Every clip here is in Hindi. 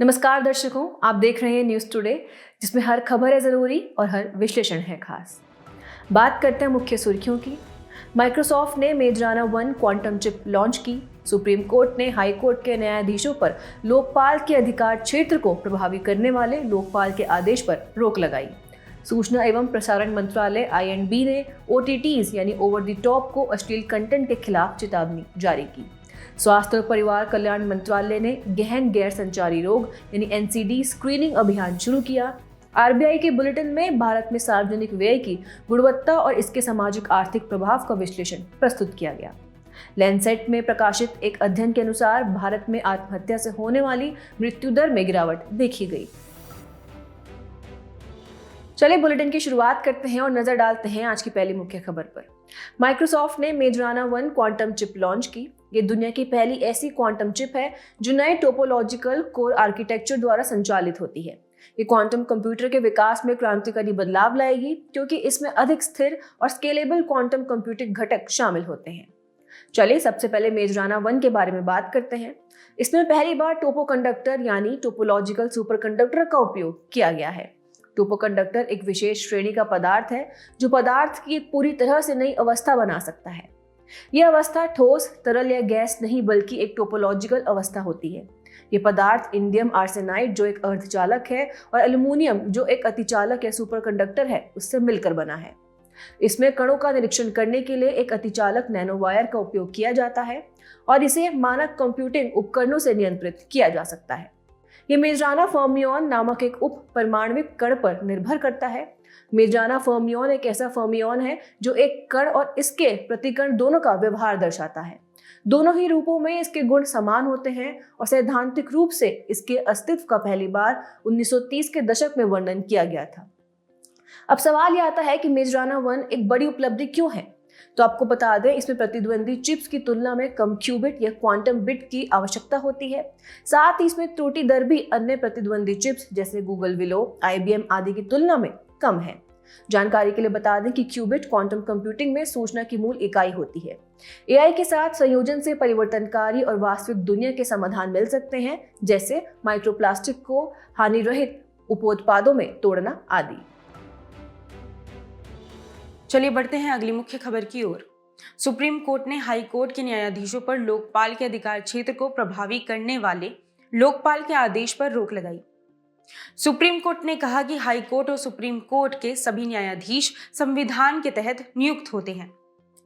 नमस्कार दर्शकों, आप देख रहे हैं न्यूज़ टुडे, जिसमें हर खबर है ज़रूरी और हर विश्लेषण है खास। बात करते हैं मुख्य सुर्खियों की। माइक्रोसॉफ्ट ने मेजराना 1 क्वांटम चिप लॉन्च की। सुप्रीम कोर्ट ने हाई कोर्ट के न्यायाधीशों पर लोकपाल के अधिकार क्षेत्र को प्रभावी करने वाले लोकपाल के आदेश पर रोक लगाई। सूचना एवं प्रसारण मंत्रालय INB ने OTTs यानी ओवर द टॉप को अश्लील कंटेंट के खिलाफ चेतावनी जारी की। स्वास्थ्य और परिवार कल्याण मंत्रालय ने गहन गैर संचारी रोग यानी NCD स्क्रीनिंग अभियान शुरू किया। RBI के बुलेटिन में भारत में सार्वजनिक व्यय की गुणवत्ता और इसके सामाजिक आर्थिक प्रभाव का विश्लेषण प्रस्तुत किया गया। लैंसेट में प्रकाशित एक अध्ययन के अनुसार भारत में आत्महत्या से होने वाली मृत्यु दर में गिरावट देखी गई। चलिए बुलेटिन की शुरुआत करते हैं और नजर डालते हैं आज की पहली मुख्य खबर पर। माइक्रोसॉफ्ट ने मेजराना 1 क्वांटम चिप लॉन्च की। ये दुनिया की पहली ऐसी क्वांटम चिप है जो नए टोपोलॉजिकल कोर आर्किटेक्चर द्वारा संचालित होती है। ये क्वांटम कंप्यूटर के विकास में क्रांतिकारी बदलाव लाएगी, क्योंकि इसमें अधिक स्थिर और स्केलेबल क्वांटम कंप्यूटिंग घटक शामिल होते हैं। चलिए सबसे पहले मेजराना 1 के बारे में बात करते हैं। इसमें पहली बार टोपो कंडक्टर यानी टोपोलॉजिकल सुपरकंडक्टर का उपयोग किया गया है। टोपो कंडक्टर एक विशेष श्रेणी का पदार्थ है जो पदार्थ की एक पूरी तरह से नई अवस्था बना सकता है। यह अवस्था ठोस, तरल या गैस नहीं बल्कि एक टोपोलॉजिकल अवस्था होती है। ये पदार्थ इंडियम आर्सेनाइड जो एक अर्धचालक है और एल्युमिनियम जो एक अतिचालक या सुपरकंडक्टर है उससे मिलकर बना है। इसमें कणों का निरीक्षण करने के लिए एक अतिचालक नैनोवायर का उपयोग किया जाता है और इसे मानक कंप्यूटिंग उपकरणों से नियंत्रित किया जा सकता है। ये मेजराना फर्मियन नामक एक उप परमाणविक कण पर निर्भर करता है। मेजराना फर्मियन एक ऐसा फर्मियन है जो एक कण और इसके प्रतिकण दोनों का व्यवहार दर्शाता है। दोनों ही रूपों में इसके गुण समान होते हैं और सैद्धांतिक रूप से इसके अस्तित्व का पहली बार 1930 के दशक में वर्णन किया गया था। अब सवाल यह आता है कि मेजराना 1 एक बड़ी उपलब्धि क्यों है। तो आपको बता दें, इसमें प्रतिद्वंदी चिप्स की तुलना में कम क्यूबिट या क्वांटम बिट की आवश्यकता होती है। साथ ही इसमें त्रुटि दर भी अन्य प्रतिद्वंदी चिप्स जैसे गूगल विलो, IBM आदि की तुलना में कम है। जानकारी के लिए बता दें कि क्यूबिट क्वांटम कंप्यूटिंग में सूचना की मूल इकाई होती है। AI के साथ संयोजन से परिवर्तनकारी और वास्तविक दुनिया के समाधान मिल सकते हैं, जैसे माइक्रोप्लास्टिक को हानिरहित उपोत्पादों में तोड़ना आदि। चलिए बढ़ते हैं अगली मुख्य खबर की ओर। सुप्रीम कोर्ट ने हाई कोर्ट के न्यायाधीशों पर लोकपाल के अधिकार क्षेत्र को प्रभावी करने वाले लोकपाल के आदेश पर रोक लगाई। सुप्रीम कोर्ट ने कहा कि हाई कोर्ट और सुप्रीम कोर्ट के सभी न्यायाधीश संविधान के तहत नियुक्त होते हैं,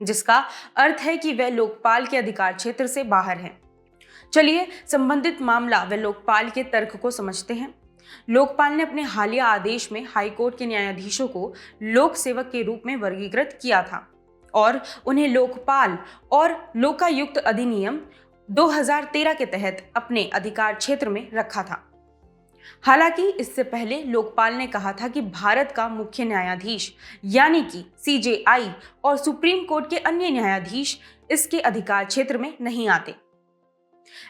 जिसका अर्थ है कि वे लोकपाल के अधिकार क्षेत्र से बाहर हैं। चलिए संबंधित मामला व लोकपाल के तर्क को समझते हैं। लोकपाल ने अपने हालिया आदेश में हाई कोर्ट के न्यायाधीशों को लोक सेवक के रूप में वर्गीकृत किया था और उन्हें लोकपाल और लोकायुक्त अधिनियम 2013 के तहत अपने अधिकार क्षेत्र में रखा था। हालांकि इससे पहले लोकपाल ने कहा था कि भारत का मुख्य न्यायाधीश यानी कि CJI और सुप्रीम कोर्ट के अन्य न्यायाधीश इसके अधिकार क्षेत्र में नहीं आते।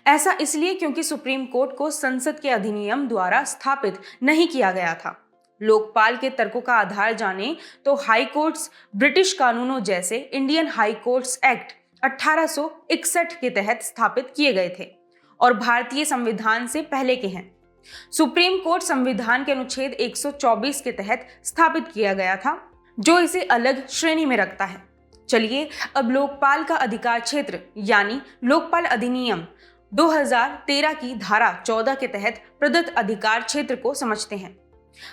ऐसा इसलिए क्योंकि सुप्रीम कोर्ट को संसद के अधिनियम द्वारा स्थापित नहीं किया गया था। लोकपाल के तर्कों का आधार जाने तो हाई कोर्ट्स ब्रिटिश कानूनों जैसे इंडियन हाई कोर्ट्स एक्ट 1861 के तहत स्थापित किए गए थे और भारतीय संविधान से पहले के हैं। सुप्रीम कोर्ट संविधान के अनुच्छेद 124 के तहत स्थापित किया गया था, जो इसे अलग श्रेणी में रखता है। चलिए अब लोकपाल का अधिकार क्षेत्र यानी लोकपाल अधिनियम 2013 की धारा 14 के तहत प्रदत्त अधिकार क्षेत्र को समझते हैं।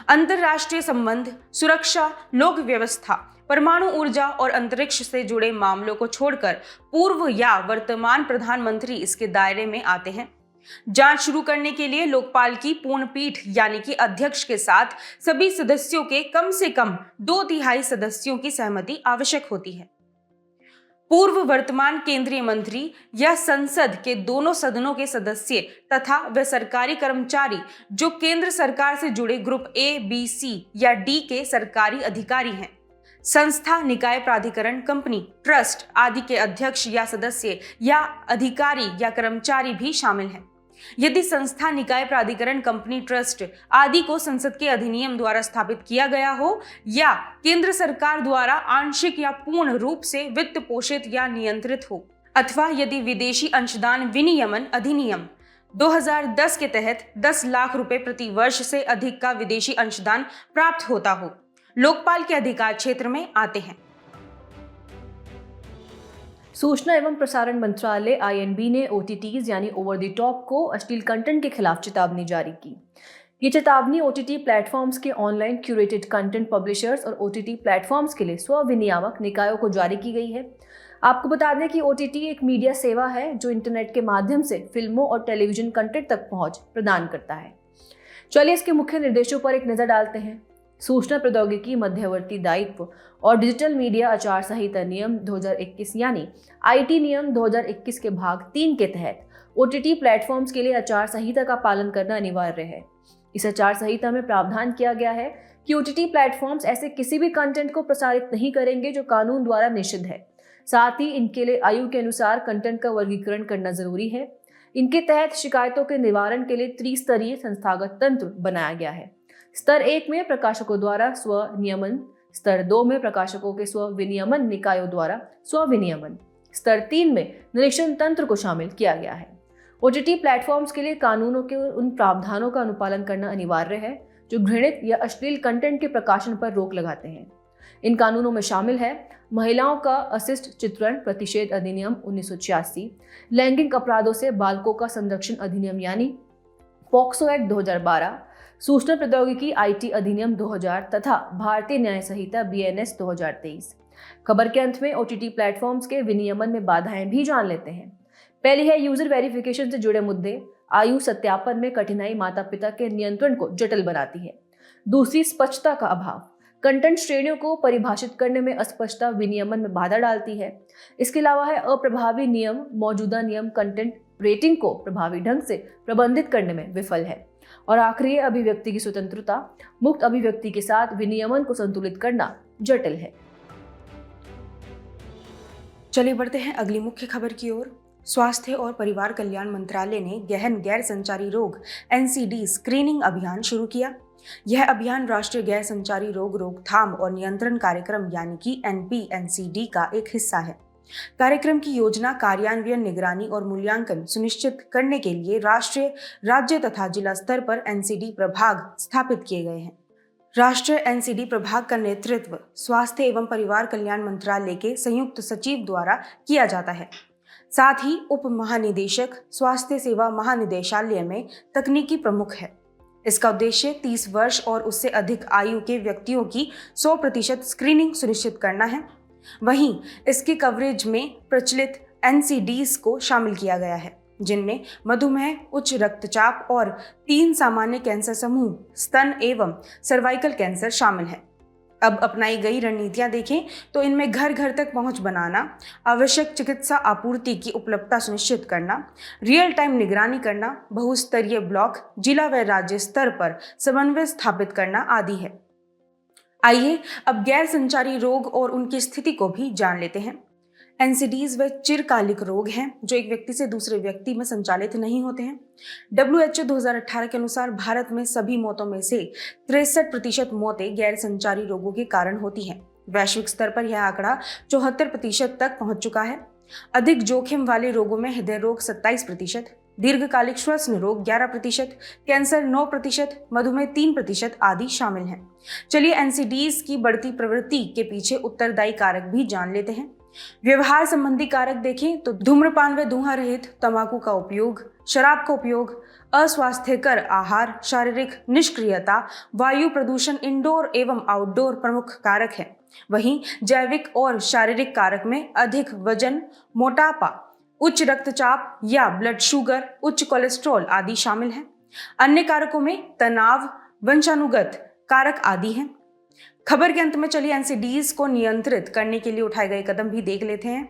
अंतरराष्ट्रीय संबंध, सुरक्षा, लोक व्यवस्था, परमाणु ऊर्जा और अंतरिक्ष से जुड़े मामलों को छोड़कर पूर्व या वर्तमान प्रधानमंत्री इसके दायरे में आते हैं। जांच शुरू करने के लिए लोकपाल की पूर्ण पीठ यानी कि अध्यक्ष के साथ सभी सदस्यों के कम से कम 2/3 सदस्यों की सहमति आवश्यक होती है। पूर्व वर्तमान केंद्रीय मंत्री या संसद के दोनों सदनों के सदस्य तथा वे सरकारी कर्मचारी जो केंद्र सरकार से जुड़े ग्रुप A, B, C या D के सरकारी अधिकारी हैं। संस्था, निकाय, प्राधिकरण, कंपनी, ट्रस्ट आदि के अध्यक्ष या सदस्य या अधिकारी या कर्मचारी भी शामिल हैं। यदि संस्था, निकाय, प्राधिकरण, कंपनी, ट्रस्ट आदि को संसद के अधिनियम द्वारा स्थापित किया गया हो या केंद्र सरकार द्वारा आंशिक या पूर्ण रूप से वित्त पोषित या नियंत्रित हो, अथवा यदि विदेशी अंशदान विनियमन अधिनियम 2010 के तहत 10 लाख रुपए प्रति वर्ष से अधिक का विदेशी अंशदान प्राप्त होता हो, लोकपाल के अधिकार क्षेत्र में आते हैं। सूचना एवं प्रसारण मंत्रालय आईएनबी ने ओटीटीज यानी ओवर द टॉप को अश्लील कंटेंट के खिलाफ चेतावनी जारी की। ये चेतावनी ओटीटी प्लेटफॉर्म्स के ऑनलाइन क्यूरेटेड कंटेंट पब्लिशर्स और ओटीटी प्लेटफॉर्म्स के लिए स्वविनियामक निकायों को जारी की गई है। आपको बता दें कि ओटीटी एक मीडिया सेवा है जो इंटरनेट के माध्यम से फिल्मों और टेलीविजन कंटेंट तक पहुंच प्रदान करता है। चलिए इसके मुख्य निर्देशों पर एक नजर डालते हैं। सूचना प्रौद्योगिकी मध्यवर्ती दायित्व और डिजिटल मीडिया आचार संहिता नियम 2021 यानी आईटी नियम 2021 के भाग 3 के तहत ओटीटी प्लेटफॉर्म्स के लिए आचार संहिता का पालन करना अनिवार्य है। इस आचार संहिता में प्रावधान किया गया है कि ओटीटी प्लेटफॉर्म्स ऐसे किसी भी कंटेंट को प्रसारित नहीं करेंगे जो कानून द्वारा निषिद्ध है। साथ ही इनके लिए आयु के अनुसार कंटेंट का वर्गीकरण करना जरूरी है। इनके तहत शिकायतों के निवारण के लिए त्रिस्तरीय संस्थागत तंत्र बनाया गया है। स्तर 1 में प्रकाशकों द्वारा स्वनियमन, स्तर 2 में प्रकाशकों के स्वविनियमन निकायों द्वारा स्वविनियमन, स्तर 3 में निरीक्षण तंत्र को शामिल किया गया है। ओटीटी प्लेटफॉर्म्स के लिए कानूनों के उन प्रावधानों का अनुपालन करना अनिवार्य है जो घृणित या अश्लील कंटेंट के प्रकाशन पर रोक लगाते हैं। इन कानूनों में शामिल है महिलाओं का अशिष्ट चित्रण प्रतिषेध अधिनियम 1986, लैंगिक अपराधों से बालकों का संरक्षण अधिनियम यानी पॉक्सो एक्ट 2012, सूचना प्रौद्योगिकी आईटी अधिनियम 2000 तथा भारतीय न्याय संहिता बीएनएस 2023। खबर के अंत में ओटीटी प्लेटफॉर्म्स के विनियमन में बाधाएं भी जान लेते हैं। पहली है यूजर वेरिफिकेशन से जुड़े मुद्दे। आयु सत्यापन में कठिनाई माता पिता के नियंत्रण को जटिल बनाती है। दूसरी, स्पष्टता का अभाव। कंटेंट श्रेणियों को परिभाषित करने में अस्पष्टता विनियमन में बाधा डालती है। इसके अलावा है अप्रभावी नियम। मौजूदा नियम कंटेंट रेटिंग को प्रभावी ढंग से प्रबंधित करने में विफल है। और आखिरी है अभिव्यक्ति की स्वतंत्रता। मुक्त अभिव्यक्ति के साथ विनियमन को संतुलित करना जटिल है। चलिए बढ़ते हैं अगली मुख्य खबर की ओर। स्वास्थ्य और परिवार कल्याण मंत्रालय ने गहन गैर संचारी रोग एनसीडी स्क्रीनिंग अभियान शुरू किया। यह अभियान राष्ट्रीय गैर संचारी रोग रोकथाम और नियंत्रण कार्यक्रम यानी कि एनपीएनसीडी का एक हिस्सा है। कार्यक्रम की योजना, कार्यान्वयन, निगरानी और मूल्यांकन सुनिश्चित करने के लिए राष्ट्रीय, राज्य तथा जिला स्तर पर एनसीडी प्रभाग स्थापित किए गए हैं। राष्ट्रीय एनसीडी प्रभाग का नेतृत्व स्वास्थ्य एवं परिवार कल्याण मंत्रालय के संयुक्त सचिव द्वारा किया जाता है। साथ ही उप महानिदेशक स्वास्थ्य सेवा महानिदेशालय में तकनीकी प्रमुख है। इसका उद्देश्य 30 वर्ष और उससे अधिक आयु के व्यक्तियों की 100% स्क्रीनिंग सुनिश्चित करना है। वहीं इसकी कवरेज में प्रचलित एनसीडीज को शामिल किया गया है, जिनमें मधुमेह, उच्च रक्तचाप और 3 सामान्य कैंसर समूह, स्तन एवं सर्वाइकल कैंसर शामिल है। अब अपनाई गई रणनीतियां देखें तो इनमें घर घर तक पहुंच बनाना, आवश्यक चिकित्सा आपूर्ति की उपलब्धता सुनिश्चित करना, रियल टाइम निगरानी करना, बहुस्तरीय ब्लॉक, जिला व राज्य स्तर पर समन्वय स्थापित करना आदि है। आइए अब गैर संचारी रोग और उनकी स्थिति को भी जान लेते हैं। एनसीडीज व चिरकालिक रोग हैं जो एक व्यक्ति से दूसरे व्यक्ति में संचालित नहीं होते हैं। WHO 2018 के अनुसार भारत में सभी मौतों में से 63% मौतें गैर संचारी रोगों के कारण होती हैं। वैश्विक स्तर पर यह आंकड़ा 74% तक पहुंच चुका है। अधिक जोखिम वाले रोगों में हृदय रोग 27%, दीर्घकालिक श्वसन रोग 11%, कैंसर 9%, मधुमेह 3% आदि शामिल हैं। चलिए एनसीडीज की बढ़ती प्रवृत्ति के पीछे उत्तरदायी कारक भी जान लेते हैं। व्यवहार संबंधी कारक देखें तो धूम्रपान व धुआं रहित तंबाकू का उपयोग, शराब का उपयोग, अस्वास्थ्यकर आहार, शारीरिक निष्क्रियता, वायु प्रदूषण इंडोर एवं आउटडोर प्रमुख कारक हैं। वहीं जैविक और शारीरिक कारक में अधिक वजन, मोटापा, उच्च रक्तचाप या ब्लड शुगर, उच्च कोलेस्ट्रॉल आदि शामिल हैं। अन्य कारकों में तनाव, वंशानुगत कारक आदि हैं। खबर के अंत में चलिए एनसीडीज को नियंत्रित करने के लिए उठाए गए कदम भी देख लेते हैं।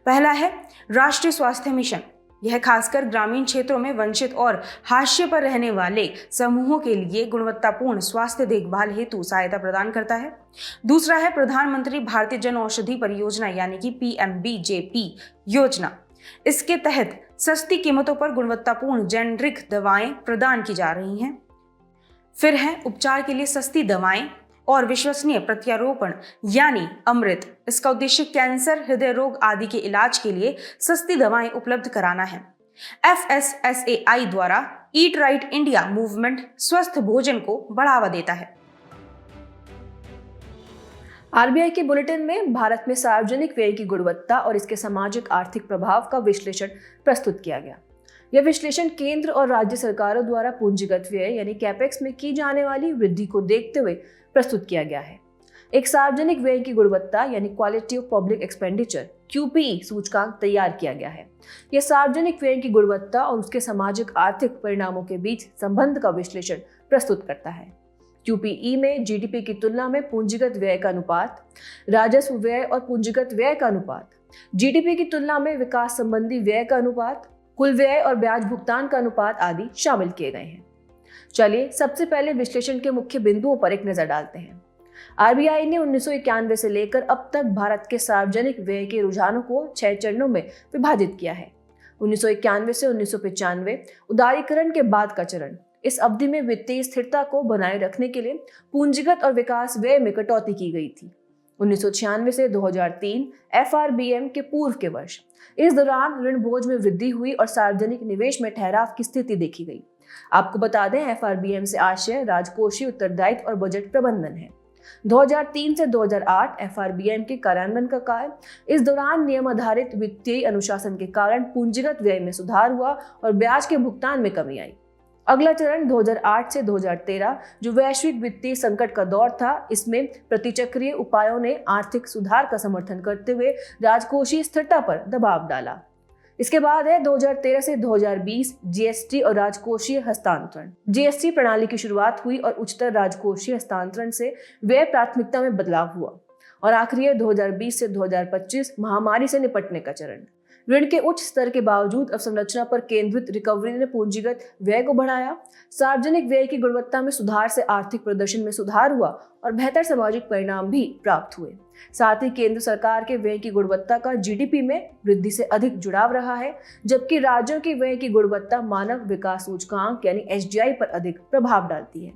पहला है राष्ट्रीय स्वास्थ्य मिशन। यह खासकर ग्रामीण क्षेत्रों में वंचित और हाशिए पर रहने वाले समूहों के लिए गुणवत्तापूर्ण स्वास्थ्य देखभाल हेतु सहायता प्रदान करता है। दूसरा है प्रधानमंत्री भारतीय जन औषधि परियोजना यानी कि PMBJP योजना। इसके तहत सस्ती कीमतों पर गुणवत्तापूर्ण जेनरिक दवाएं प्रदान की जा रही हैं। फिर है उपचार के लिए सस्ती दवाएं और विश्वसनीय प्रत्यारोपण यानी अमृत। इसका उद्देश्य कैंसर, हृदय रोग आदि के इलाज के लिए सस्ती दवाएं उपलब्ध कराना है। FSSAI द्वारा ईट राइट इंडिया मूवमेंट स्वस्थ भोजन को बढ़ावा देता है। आरबीआई के बुलेटिन में भारत में सार्वजनिक व्यय की गुणवत्ता और इसके सामाजिक आर्थिक प्रभाव का विश्लेषण प्रस्तुत किया गया। यह विश्लेषण केंद्र और राज्य सरकारों द्वारा पूंजीगत व्यय यानी कैपेक्स में की जाने वाली वृद्धि को देखते हुए प्रस्तुत किया गया है। एक सार्वजनिक व्यय की गुणवत्ता यानी quality of public expenditure QPE सूचकांक तैयार किया गया है। यह सार्वजनिक व्यय की गुणवत्ता और उसके सामाजिक आर्थिक परिणामों के बीच संबंध का विश्लेषण प्रस्तुत करता है। QPE में जीडीपी की तुलना में पूंजीगत व्यय का अनुपात, राजस्व व्यय और पूंजीगत व्यय का अनुपात, जीडीपी की तुलना में विकास संबंधी व्यय का अनुपात, कुल व्यय और ब्याज भुगतान का अनुपात आदि शामिल किए गए हैं। चलिए सबसे पहले विश्लेषण के मुख्य बिंदुओं पर एक नजर डालते हैं। आरबीआई ने 1991 से लेकर अब तक भारत के सार्वजनिक व्यय के रुझानों को 6 चरणों में विभाजित किया है। 1991 से 1995 उदारीकरण के बाद का चरण। इस अवधि में वित्तीय स्थिरता को बनाए रखने के लिए पूंजीगत और विकास व्यय में कटौती की गई थी। 1996 से 2003 FRBM के पूर्व के वर्ष। इस दौरान ऋण बोझ में वृद्धि हुई और सार्वजनिक निवेश में ठहराव की स्थिति देखी गई। आपको बता दें FRBM से आशय राजकोषीय उत्तरदायित्व और बजट प्रबंधन है। 2003 से 2008 FRBM के कार्यान्वयन का कार्य। इस दौरान नियम आधारित वित्तीय अनुशासन के कारण पूंजीगत व्यय में सुधार हुआ और ब्याज के भुगतान में कमी आई। अगला चरण 2008 से 2013 जो वैश्विक वित्तीय संकट का दौर था, इसमें प्रतिचक्रीय उपायों ने आर्थिक सुधार का समर्थन करते हुए राजकोषीय स्थिरता पर दबाव डाला। इसके बाद है 2013 से 2020 जीएसटी और राजकोषीय हस्तांतरण। जीएसटी प्रणाली की शुरुआत हुई और उच्चतर राजकोषीय हस्तांतरण से व्यय प्राथमिकता में बदलाव हुआ। और आखिरी है 2020 से 2025 महामारी से निपटने का चरण। ऋण के उच्च स्तर के बावजूद अवसंरचना पर केंद्रित रिकवरी ने पूंजीगत व्यय को बढ़ाया। सार्वजनिक व्यय की गुणवत्ता में सुधार से आर्थिक प्रदर्शन में सुधार हुआ और बेहतर सामाजिक परिणाम भी प्राप्त हुए। साथ ही केंद्र सरकार के व्यय की गुणवत्ता का जीडीपी में वृद्धि से अधिक जुड़ाव रहा है, जबकि राज्यों की व्यय की गुणवत्ता मानव विकास सूचकांक यानी HDI पर अधिक प्रभाव डालती है।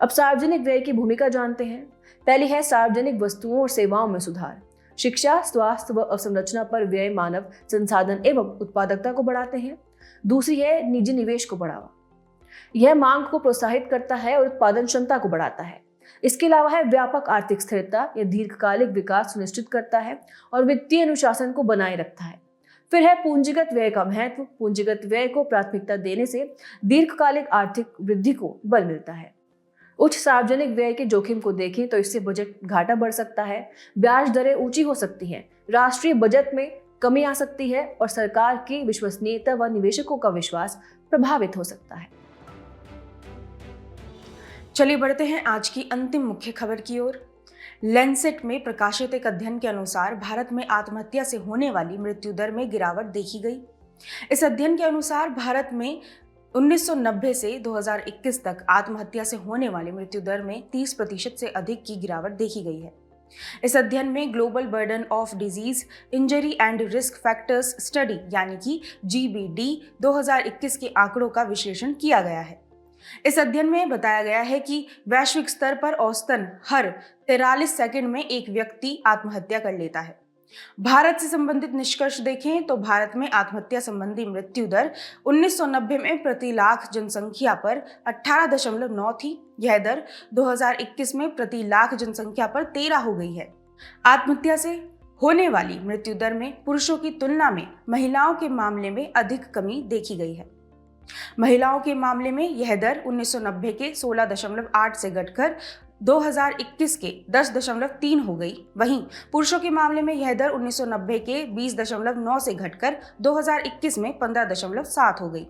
अब सार्वजनिक व्यय की भूमिका जानते हैं। पहली है सार्वजनिक वस्तुओं और सेवाओं में सुधार। शिक्षा, स्वास्थ्य व अवसंरचना पर व्यय मानव संसाधन एवं उत्पादकता को बढ़ाते हैं। दूसरी है निजी निवेश को बढ़ावा। यह मांग को प्रोत्साहित करता है और उत्पादन क्षमता को बढ़ाता है। इसके अलावा है व्यापक आर्थिक स्थिरता। यह दीर्घकालिक विकास सुनिश्चित करता है और वित्तीय अनुशासन को बनाए रखता है। फिर है पूंजीगत व्यय का महत्व। पूंजीगत व्यय को प्राथमिकता देने से दीर्घकालिक आर्थिक वृद्धि को बल मिलता है। उच्च सार्वजनिक व्यय के जोखिम को देखें तो इससे बजट घाटा बढ़ सकता है, ब्याज दरें ऊंची हो सकती हैं, राष्ट्रीय बजट में कमी आ सकती है और सरकार की विश्वसनीयता व निवेशकों का विश्वास प्रभावित हो सकता है। चलिए बढ़ते हैं आज की अंतिम मुख्य खबर की ओर। लैंसेट में प्रकाशित एक अध्ययन के अनुसार भारत में आत्महत्या से होने वाली मृत्यु दर में गिरावट देखी गई। इस अध्ययन के अनुसार भारत में 1990 से 2021 तक आत्महत्या से होने वाली मृत्यु दर में 30% से अधिक की गिरावट देखी गई है। इस अध्ययन में global burden of disease injury and risk factors study यानी कि GBD 2021 के आंकड़ों का विश्लेषण किया गया है। इस अध्ययन में बताया गया है कि वैश्विक स्तर पर औसतन हर 43 सेकंड में एक व्यक्ति आत्महत्या कर लेता है। भारत से संबंधित निष्कर्ष देखें तो भारत में आत्महत्या संबंधी मृत्यु दर 1990 में प्रति लाख जनसंख्या पर 18.9 थी। यह दर 2021 में प्रति लाख जनसंख्या पर 13 हो गई है। आत्महत्या से होने वाली मृत्यु दर में पुरुषों की तुलना में महिलाओं के मामले में अधिक कमी देखी गई है। महिलाओं के मामले में यह दर 1990 के 16.8 से घटकर 2021 के 10.3 हो गई। वहीं पुरुषों के मामले में यह दर 1990 के 20.9 से घटकर 2021 में 15.7 हो गई।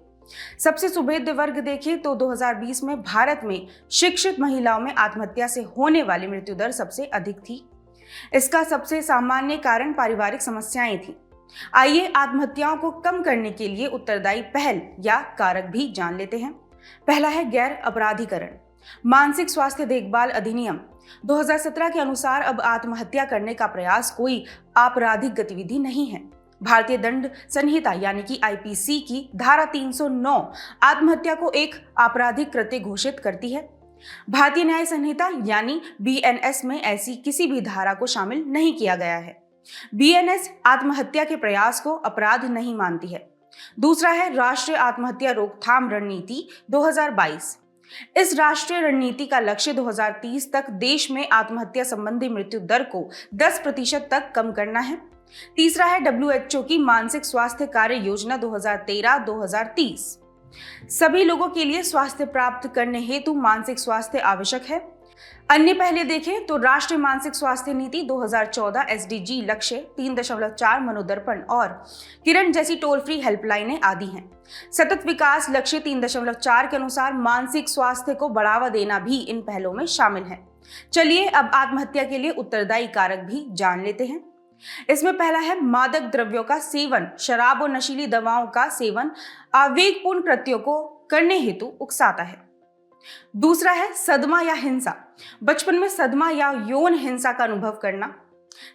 सबसे सुभेद्य वर्ग देखें तो 2020 में भारत में शिक्षित महिलाओं में आत्महत्या से होने वाली मृत्यु दर सबसे अधिक थी। इसका सबसे सामान्य कारण पारिवारिक समस्याएं थी। आइए आत्महत्याओं को कम करने के लिए उत्तरदायी पहल या कारक भी जान लेते हैं। पहला है गैर अपराधीकरण। मानसिक स्वास्थ्य देखभाल अधिनियम 2017 के अनुसार अब आत्महत्या करने का प्रयास कोई आपराधिक गतिविधि नहीं है। भारतीय दंड संहिता यानी कि IPC की धारा 309 आत्महत्या को एक आपराधिक कृत्य घोषित करती है। भारतीय न्याय संहिता यानी BNS में ऐसी किसी भी धारा को शामिल नहीं किया गया है। BNS आत्महत्या के प्रयास को अपराध नहीं मानती है। दूसरा है राष्ट्रीय आत्महत्या रोकथाम रणनीति 2022। इस राष्ट्रीय रणनीति का लक्ष्य 2030 तक देश में आत्महत्या संबंधी मृत्यु दर को 10% तक कम करना है। तीसरा है WHO की मानसिक स्वास्थ्य कार्य योजना 2013-2030। सभी लोगों के लिए स्वास्थ्य प्राप्त करने हेतु मानसिक स्वास्थ्य आवश्यक है। अन्य पहले देखें तो राष्ट्रीय मानसिक स्वास्थ्य नीति 2014 SDG लक्ष्य 3.4 मनोदर्पण और किरण जैसी टोल फ्री हेल्पलाइनें आदि हैं। सतत विकास लक्ष्य 3.4 के अनुसार मानसिक स्वास्थ्य को बढ़ावा देना भी इन पहलों में शामिल है। चलिए अब आत्महत्या के लिए उत्तरदायी कारक भी जान लेते हैं। इसमें पहला है मादक द्रव्यों का सेवन। शराब और नशीली दवाओं का सेवन आवेगपूर्ण कृत्यों को करने हेतु उकसाता है। दूसरा है सदमा या हिंसा। बचपन में सदमा या यौन हिंसा का अनुभव करना।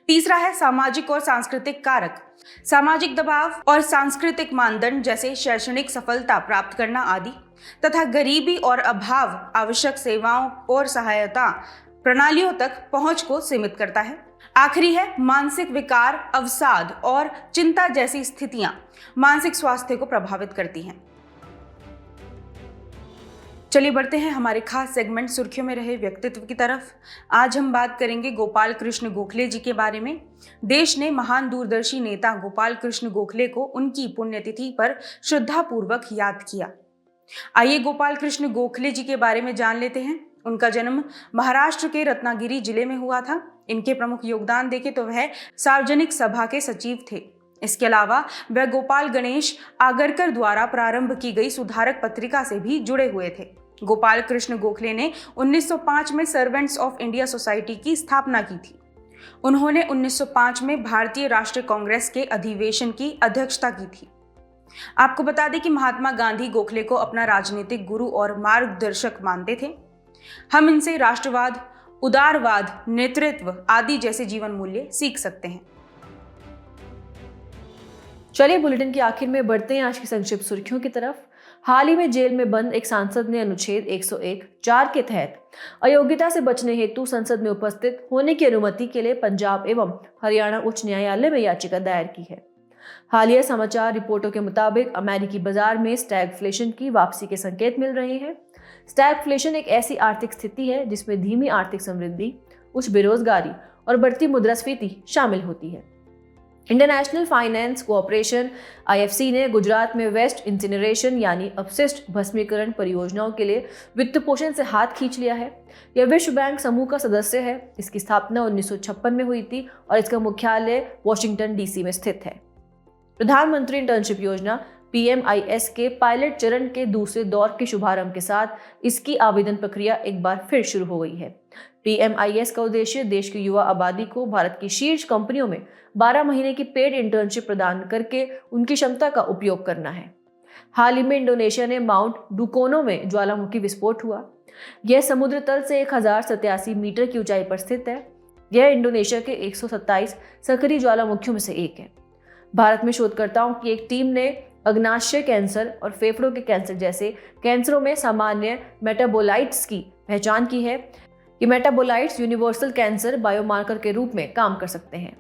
तीसरा है सामाजिक और सांस्कृतिक कारक। सामाजिक दबाव और सांस्कृतिक मानदंड जैसे शैक्षणिक सफलता प्राप्त करना आदि, तथा गरीबी और अभाव आवश्यक सेवाओं और सहायता प्रणालियों तक पहुंच को सीमित करता है। आखिरी है मानसिक विकार, अवसाद और चिंता जैसी स्थितियां मानसिक स्वास्थ्य को प्रभावित करती हैं। चलिए बढ़ते हैं हमारे खास सेगमेंट सुर्खियों में रहे व्यक्तित्व की तरफ। आज हम बात करेंगे गोपाल कृष्ण गोखले जी के बारे में। देश ने महान दूरदर्शी नेता गोपाल कृष्ण गोखले को उनकी पुण्यतिथि पर श्रद्धापूर्वक याद किया। आइए गोपाल कृष्ण गोखले जी के बारे में जान लेते हैं। उनका जन्म महाराष्ट्र के रत्नागिरी जिले में हुआ था। इनके प्रमुख योगदान देखें तो वह सार्वजनिक सभा के सचिव थे। इसके अलावा वह गोपाल गणेश आगरकर द्वारा प्रारंभ की गई सुधारक पत्रिका से भी जुड़े हुए थे। गोपाल कृष्ण गोखले ने 1905 में सर्वेंट्स ऑफ इंडिया सोसाइटी की स्थापना की थी। उन्होंने 1905 में भारतीय राष्ट्रीय कांग्रेस के अधिवेशन की अध्यक्षता की थी। आपको बता दें कि महात्मा गांधी गोखले को अपना राजनीतिक गुरु और मार्गदर्शक मानते थे। हम इनसे राष्ट्रवाद, उदारवाद, नेतृत्व आदि जैसे जीवन मूल्य सीख सकते हैं। चलिए बुलेटिन के आखिर में बढ़ते हैं आज की संक्षिप्त सुर्खियों की तरफ। हाल ही में जेल में बंद एक सांसद ने अनुच्छेद 101(4) के तहत अयोग्यता से बचने हेतु संसद में उपस्थित होने की अनुमति के लिए पंजाब एवं हरियाणा उच्च न्यायालय में याचिका दायर की है। हालिया समाचार रिपोर्टों के मुताबिक अमेरिकी बाजार में स्टैगफ्लेशन की वापसी के संकेत मिल रहे हैं। स्टैगफ्लेशन एक ऐसी आर्थिक स्थिति है जिसमें धीमी आर्थिक समृद्धि, उच्च बेरोजगारी और बढ़ती मुद्रास्फीति शामिल होती है। इंटरनेशनल फाइनेंस कोऑपरेशन IFC ने गुजरात में वेस्ट इंसिनरेशन यानी अपशिष्ट भस्मीकरण परियोजनाओं के लिए वित्त पोषण से हाथ खींच लिया है। यह विश्व बैंक समूह का सदस्य है। इसकी स्थापना 1956 में हुई थी और इसका मुख्यालय वॉशिंगटन DC में स्थित है। प्रधानमंत्री इंटर्नशिप योजना PMIS के पायलट चरण के दूसरे दौर के शुभारंभ के साथ इसकी आवेदन प्रक्रिया एक बार फिर शुरू हो गई है। PMIS का उद्देश्य देश की युवा आबादी को भारत की शीर्ष कंपनियों में 12 महीने की पेड इंटर्नशिप प्रदान करके उनकी क्षमता का उपयोग करना है। हाल ही में इंडोनेशिया ने माउंट डुकोनो में ज्वालामुखी विस्फोट हुआ। यह समुद्र तल से 1087 मीटर की ऊंचाई पर स्थित है। यह इंडोनेशिया के 127 सक्रिय ज्वालामुखियों में से एक है। भारत में शोधकर्ताओं की एक टीम ने अग्नाशय कैंसर और फेफड़ों के कैंसर जैसे कैंसरों में सामान्य मेटाबोलाइट्स की पहचान की है। ये मेटाबोलाइट्स यूनिवर्सल कैंसर बायोमार्कर के रूप में काम कर सकते हैं।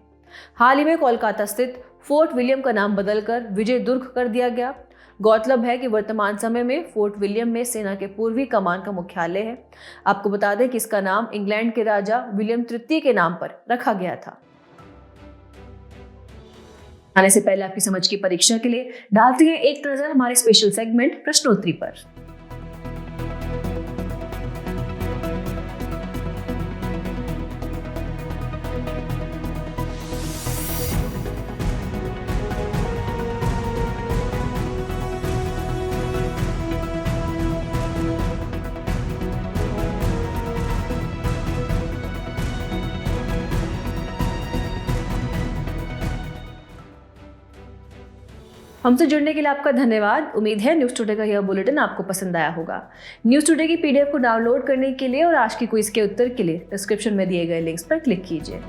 हाल ही में कोलकाता स्थित फोर्ट विलियम का नाम बदलकर विजय दुर्ग कर दिया गया। गौरतलब है कि वर्तमान समय में फोर्ट विलियम में सेना के पूर्वी कमान का मुख्यालय है। आपको बता दें कि इसका नाम इंग्लैंड के राजा विलियम तृतीय के नाम पर रखा गया था। आने से पहले आपकी समझ की परीक्षा के लिए डालते हैं एक नजर हमारे स्पेशल सेगमेंट प्रश्नोत्तरी पर। हमसे जुड़ने के लिए आपका धन्यवाद। उम्मीद है न्यूज़ टुडे का यह बुलेटिन आपको पसंद आया होगा। न्यूज़ टुडे की PDF को डाउनलोड करने के लिए और आज की क्विज के उत्तर के लिए डिस्क्रिप्शन में दिए गए लिंक्स पर क्लिक कीजिए।